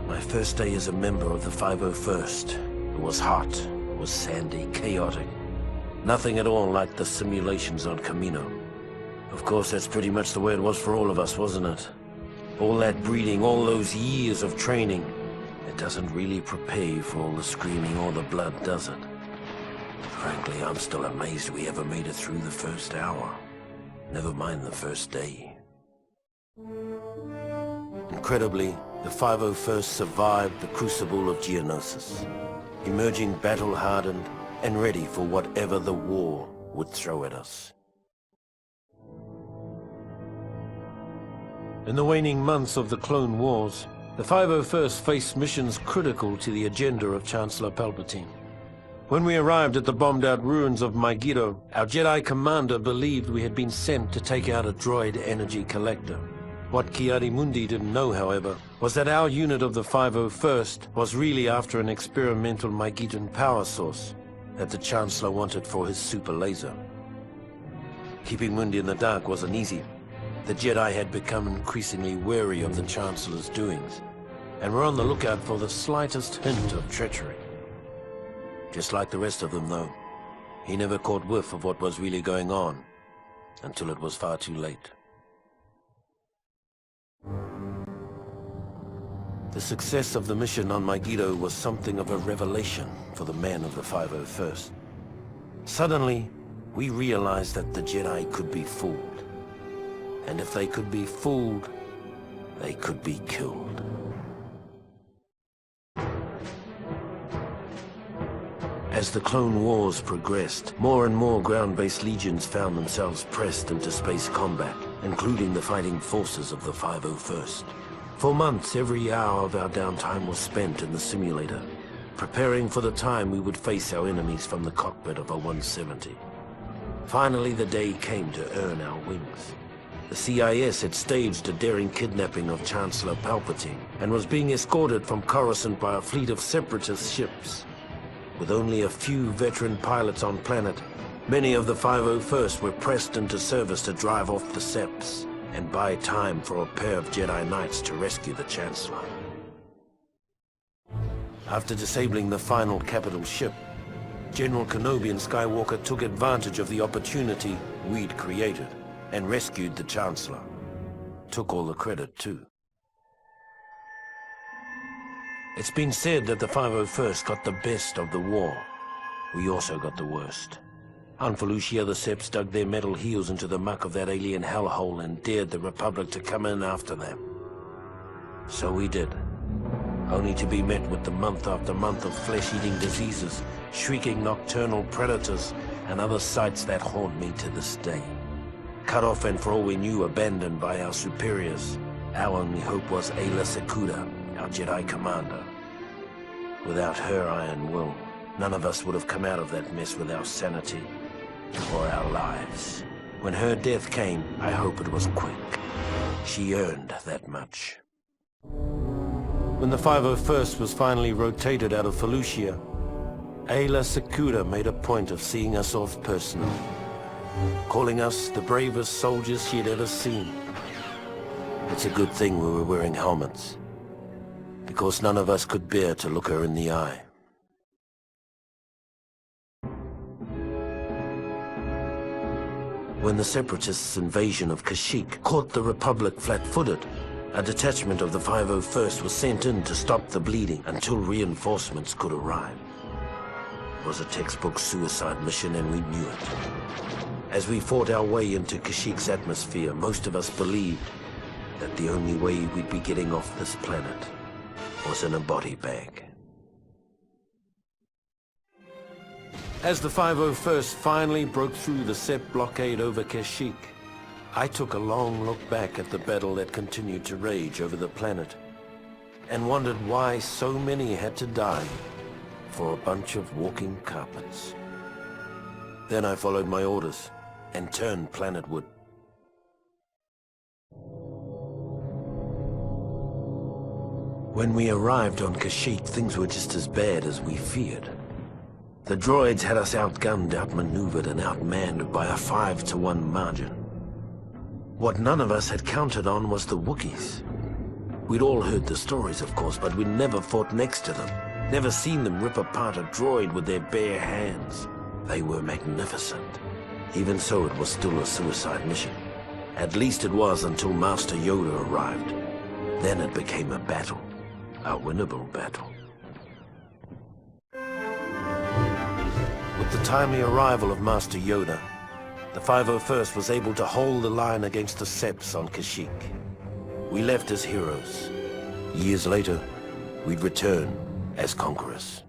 My first day as a member of the 501st. It was hot, it was sandy, chaotic. Nothing at all like the simulations on Kamino. Of course, that's pretty much the way it was for all of us, wasn't it? All that breeding, all those years of training. It doesn't really prepare you for all the screaming or the blood, does it? Frankly, I'm still amazed we ever made it through the first hour. Never mind the first day. Incredibly, the 501st survived the crucible of Geonosis, emerging battle-hardened and ready for whatever the war would throw at us. In the waning months of the Clone Wars, the 501st faced missions critical to the agenda of Chancellor Palpatine. When we arrived at the bombed-out ruins of Megiddo, our Jedi commander believed we had been sent to take out a droid energy collector. What Ki-Adi-Mundi didn't know, however, was that our unit of the 501st was really after an experimental Megiddan power source that the Chancellor wanted for his super laser. Keeping Mundi in the dark wasn't easy. The Jedi had become increasingly wary of the Chancellor's doings, and were on the lookout for the slightest hint of treachery. Just like the rest of them, though, he never caught whiff of what was really going on until it was far too late. The success of the mission on Megiddo was something of a revelation for the men of the 501st. Suddenly, we realized that the Jedi could be fooled. And if they could be fooled, they could be killed. As the Clone Wars progressed, more and more ground-based legions found themselves pressed into space combat, including the fighting forces of the 501st. For months, every hour of our downtime was spent in the simulator, preparing for the time we would face our enemies from the cockpit of a 170. Finally, the day came to earn our wings. The CIS had staged a daring kidnapping of Chancellor Palpatine and was being escorted from Coruscant by a fleet of separatist ships. With only a few veteran pilots on planet, many of the 501st were pressed into service to drive off the Seps and buy time for a pair of Jedi Knights to rescue the Chancellor. After disabling the final capital ship, General Kenobi and Skywalker took advantage of the opportunity we'd created and rescued the Chancellor. Took all the credit, too. It's been said that the 501st got the best of the war. We also got the worst. On Felucia, the Seps dug their metal heels into the muck of that alien hellhole and dared the Republic to come in after them. So we did, only to be met with the month after month of flesh-eating diseases, shrieking nocturnal predators, and other sights that haunt me to this day. Cut off and for all we knew, abandoned by our superiors. Our only hope was Aayla Secura, our Jedi commander. Without her iron will, none of us would have come out of that mess with our sanity or our lives. When her death came, I hope it was quick. She earned that much. When the 501st was finally rotated out of Felucia, Aayla Secura made a point of seeing us off personally, calling us the bravest soldiers she'd ever seen. It's a good thing we were wearing helmets, because none of us could bear to look her in the eye. When the Separatists' invasion of Kashyyyk caught the Republic flat-footed, a detachment of the 501st was sent in to stop the bleeding until reinforcements could arrive. It was a textbook suicide mission, and we knew it. As we fought our way into Kashyyyk's atmosphere, most of us believed that the only way we'd be getting off this planet was in a body bag. As the 501st finally broke through the Sep blockade over Kashyyyk, I took a long look back at the battle that continued to rage over the planet and wondered why so many had to die for a bunch of walking carpets. Then I followed my orders and turned planetward. When we arrived on Kashyyyk, things were just as bad as we feared. The droids had us outgunned, outmaneuvered, and outmanned by a 5-to-1 margin. What none of us had counted on was the Wookiees. We'd all heard the stories, of course, but we'd never fought next to them. Never seen them rip apart a droid with their bare hands. They were magnificent. Even so, it was still a suicide mission. At least it was until Master Yoda arrived. Then it became a battle. A winnable battle. With the timely arrival of Master Yoda, the 501st was able to hold the line against the Seps on Kashyyyk. We left as heroes. Years later, we'd return as conquerors.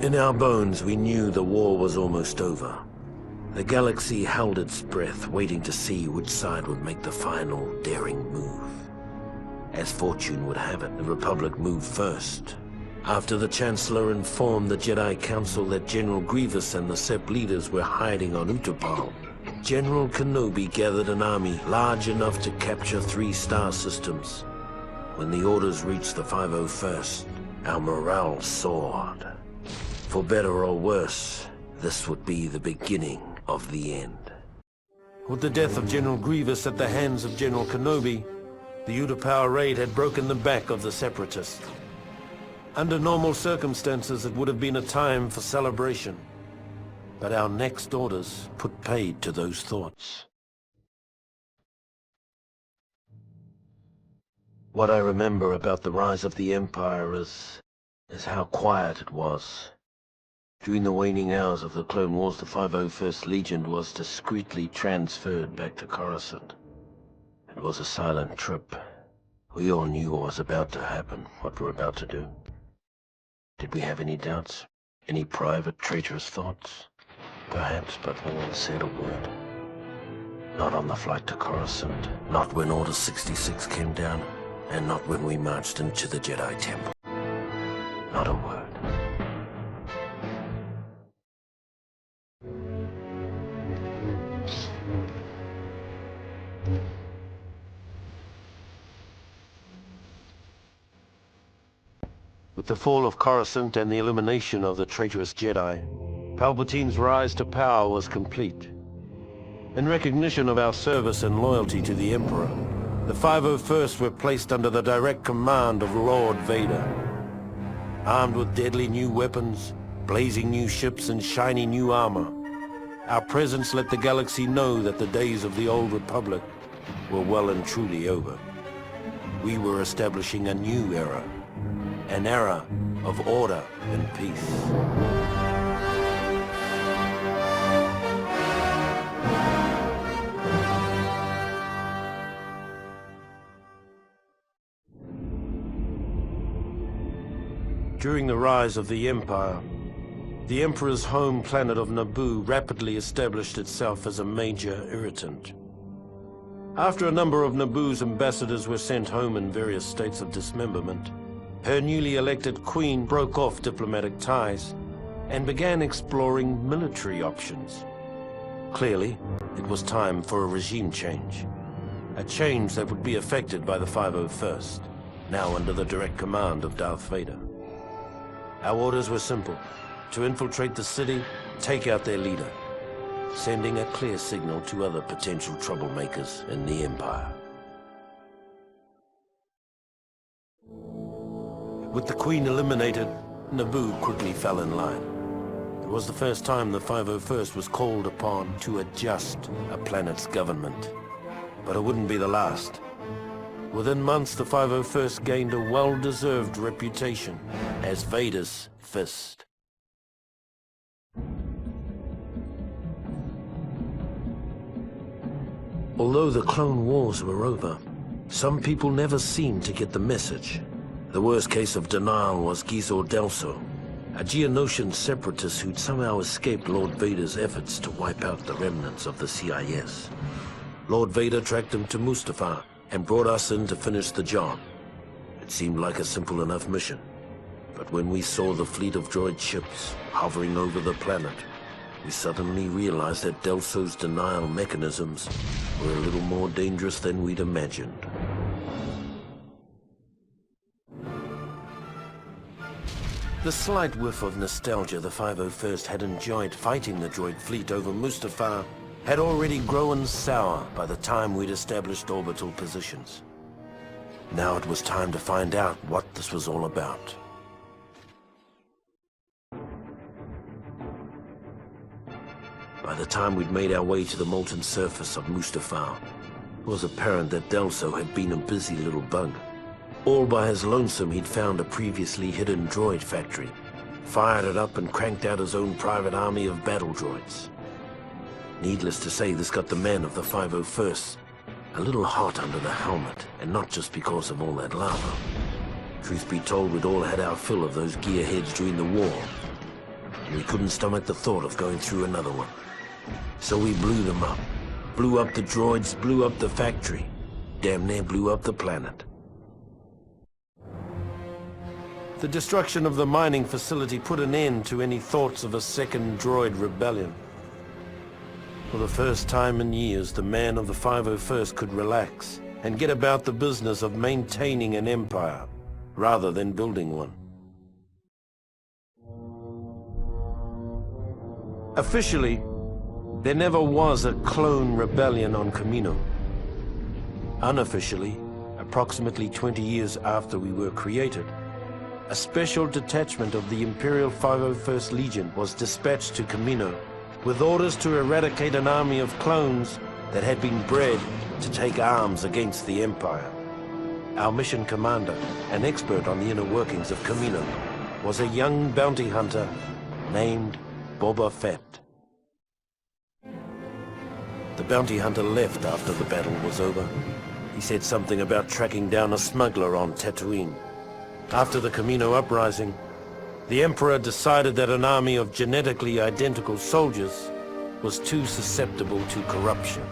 In our bones, we knew the war was almost over. The galaxy held its breath, waiting to see which side would make the final, daring move. As fortune would have it, the Republic moved first. After the Chancellor informed the Jedi Council that General Grievous and the Sep leaders were hiding on Utapau, General Kenobi gathered an army large enough to capture 3 star systems. When the orders reached the 501st, our morale soared. For better or worse, this would be the beginning of the end. With the death of General Grievous at the hands of General Kenobi, the Utapau raid had broken the back of the Separatists. Under normal circumstances, it would have been a time for celebration. But our next orders put paid to those thoughts. What I remember about the rise of the Empire is how quiet it was. During the waning hours of the Clone Wars, the 501st Legion was discreetly transferred back to Coruscant. It was a silent trip. We all knew what was about to happen, what we're about to do. Did we have any doubts? Any private, traitorous thoughts? Perhaps, but no one said a word. Not on the flight to Coruscant, not when Order 66 came down, and not when we marched into the Jedi Temple. Not a word. With the fall of Coruscant and the elimination of the traitorous Jedi, Palpatine's rise to power was complete. In recognition of our service and loyalty to the Emperor, the 501st were placed under the direct command of Lord Vader. Armed with deadly new weapons, blazing new ships, and shiny new armor, our presence let the galaxy know that the days of the old Republic were well and truly over. We were establishing a new era. An era of order and peace. During the rise of the Empire, the Emperor's home planet of Naboo rapidly established itself as a major irritant. After a number of Naboo's ambassadors were sent home in various states of dismemberment, her newly elected queen broke off diplomatic ties and began exploring military options. Clearly, it was time for a regime change. A change that would be effected by the 501st, now under the direct command of Darth Vader. Our orders were simple: to infiltrate the city, take out their leader, sending a clear signal to other potential troublemakers in the Empire. With the Queen eliminated, Naboo quickly fell in line. It was the first time the 501st was called upon to adjust a planet's government. But it wouldn't be the last. Within months, the 501st gained a well-deserved reputation as Vader's fist. Although the Clone Wars were over, some people never seemed to get the message. The worst case of denial was Gizor Delso, a Geonosian separatist who'd somehow escaped Lord Vader's efforts to wipe out the remnants of the CIS. Lord Vader tracked him to Mustafar and brought us in to finish the job. It seemed like a simple enough mission, but when we saw the fleet of droid ships hovering over the planet, we suddenly realized that Delso's denial mechanisms were a little more dangerous than we'd imagined. The slight whiff of nostalgia the 501st had enjoyed fighting the droid fleet over Mustafar had already grown sour by the time we'd established orbital positions. Now it was time to find out what this was all about. By the time we'd made our way to the molten surface of Mustafar, it was apparent that Delso had been a busy little bug. All by his lonesome, he'd found a previously hidden droid factory, fired it up and cranked out his own private army of battle droids. Needless to say, this got the men of the 501st a little hot under the helmet, and not just because of all that lava. Truth be told, we'd all had our fill of those gearheads during the war, and we couldn't stomach the thought of going through another one. So we blew them up. Blew up the droids, blew up the factory. Damn near blew up the planet. The destruction of the mining facility put an end to any thoughts of a second droid rebellion. For the first time in years, the man of the 501st could relax and get about the business of maintaining an empire, rather than building one. Officially, there never was a clone rebellion on Kamino. Unofficially, approximately 20 years after we were created, a special detachment of the Imperial 501st Legion was dispatched to Kamino with orders to eradicate an army of clones that had been bred to take arms against the Empire. Our mission commander, an expert on the inner workings of Kamino, was a young bounty hunter named Boba Fett. The bounty hunter left after the battle was over. He said something about tracking down a smuggler on Tatooine. After the Kamino uprising, the Emperor decided that an army of genetically identical soldiers was too susceptible to corruption.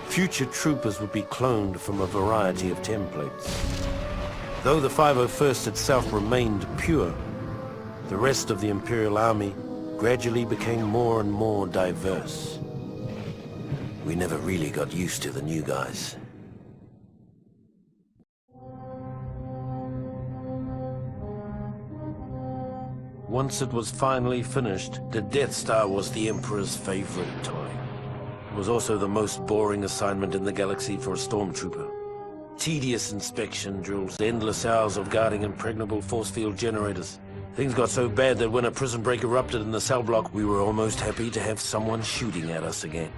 Future troopers would be cloned from a variety of templates. Though the 501st itself remained pure, the rest of the Imperial Army gradually became more and more diverse. We never really got used to the new guys. Once it was finally finished, the Death Star was the Emperor's favorite toy. It was also the most boring assignment in the galaxy for a stormtrooper. Tedious inspection drills, endless hours of guarding impregnable force field generators. Things got so bad that when a prison break erupted in the cell block, we were almost happy to have someone shooting at us again.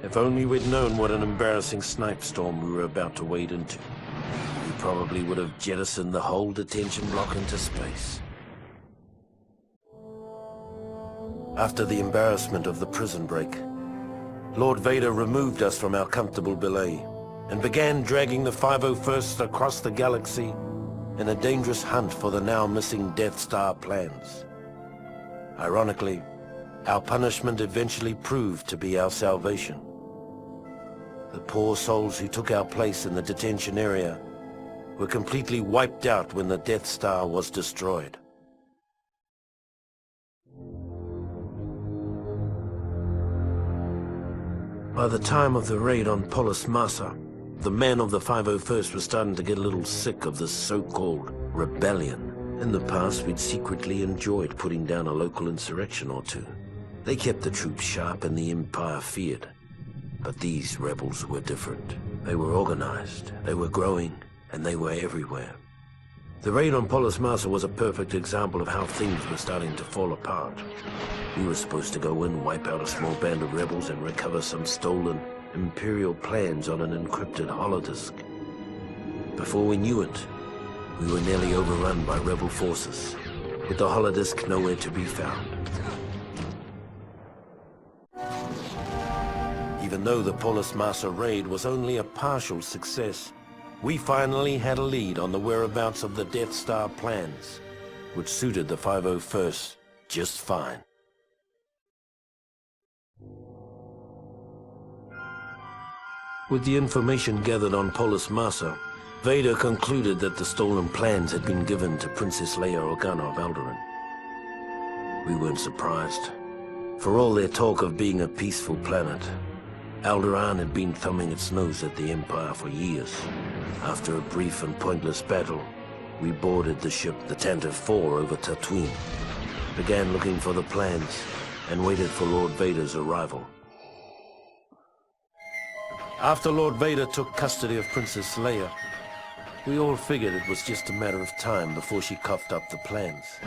If only we'd known what an embarrassing snipe storm we were about to wade into. We probably would have jettisoned the whole detention block into space. After the embarrassment of the prison break, Lord Vader removed us from our comfortable belay and began dragging the 501st across the galaxy in a dangerous hunt for the now missing Death Star plans. Ironically, our punishment eventually proved to be our salvation. The poor souls who took our place in the detention area were completely wiped out when the Death Star was destroyed. By the time of the raid on Polis Massa, the men of the 501st were starting to get a little sick of this so-called rebellion. In the past, we'd secretly enjoyed putting down a local insurrection or two. They kept the troops sharp and the Empire feared. But these rebels were different. They were organized, they were growing, and they were everywhere. The raid on Polis Massa was a perfect example of how things were starting to fall apart. We were supposed to go in, wipe out a small band of rebels, and recover some stolen Imperial plans on an encrypted holodisk. Before we knew it, we were nearly overrun by rebel forces, with the holodisk nowhere to be found. Even though the Polis Massa raid was only a partial success, we finally had a lead on the whereabouts of the Death Star plans, which suited the 501st just fine. With the information gathered on Polis Massa, Vader concluded that the stolen plans had been given to Princess Leia Organa of Alderaan. We weren't surprised. For all their talk of being a peaceful planet, Alderaan had been thumbing its nose at the Empire for years. After a brief and pointless battle, we boarded the ship, the Tantive 4, over Tatooine, began looking for the plans, and waited for Lord Vader's arrival. After Lord Vader took custody of Princess Leia, we all figured it was just a matter of time before she coughed up the plans.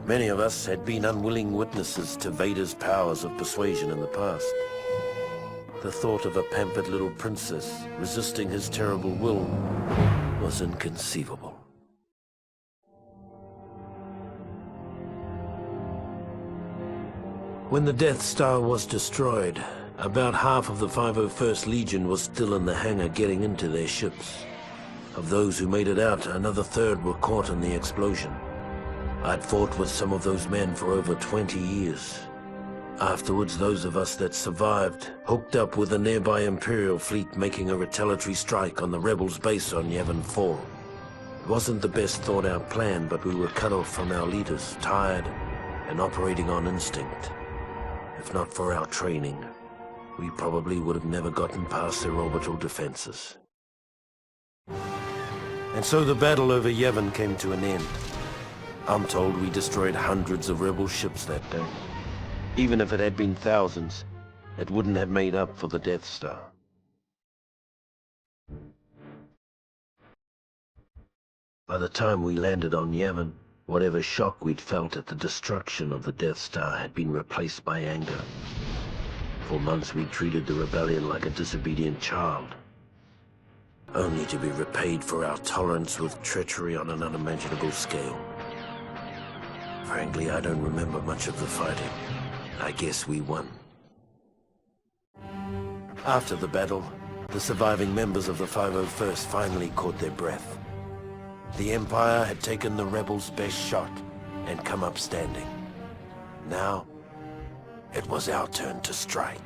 Many of us had been unwilling witnesses to Vader's powers of persuasion in the past. The thought of a pampered little princess resisting his terrible will was inconceivable. When the Death Star was destroyed, about half of the 501st Legion was still in the hangar getting into their ships. Of those who made it out, another third were caught in the explosion. I'd fought with some of those men for over 20 years. Afterwards, those of us that survived hooked up with a nearby Imperial fleet making a retaliatory strike on the Rebels' base on Yavin 4. It wasn't the best thought-out plan, but we were cut off from our leaders, tired, and operating on instinct. If not for our training, we probably would have never gotten past their orbital defenses. And so the battle over Yavin came to an end. I'm told we destroyed hundreds of Rebel ships that day. Even if it had been thousands, it wouldn't have made up for the Death Star. By the time we landed on Yavin, whatever shock we'd felt at the destruction of the Death Star had been replaced by anger. For months we treated the rebellion like a disobedient child, only to be repaid for our tolerance with treachery on an unimaginable scale. Frankly, I don't remember much of the fighting. I guess we won. After the battle, the surviving members of the 501st finally caught their breath. The Empire had taken the Rebels' best shot and come up standing. Now, it was our turn to strike.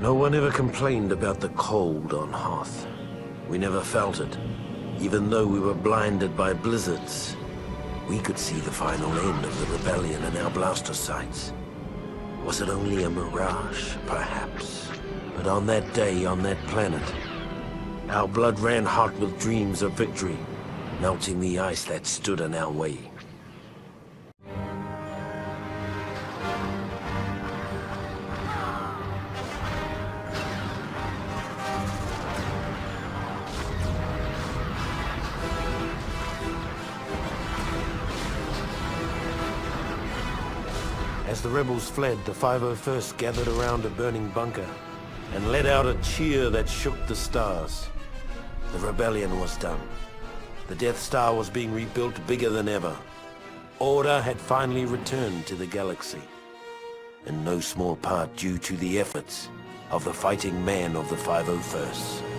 No one ever complained about the cold on Hoth. We never felt it. Even though we were blinded by blizzards, we could see the final end of the rebellion in our blaster sights. Was it only a mirage, perhaps? But on that day, on that planet, our blood ran hot with dreams of victory, melting the ice that stood in our way. As the rebels fled, the 501st gathered around a burning bunker and let out a cheer that shook the stars. The rebellion was done. The Death Star was being rebuilt bigger than ever. Order had finally returned to the galaxy, in no small part due to the efforts of the fighting men of the 501st.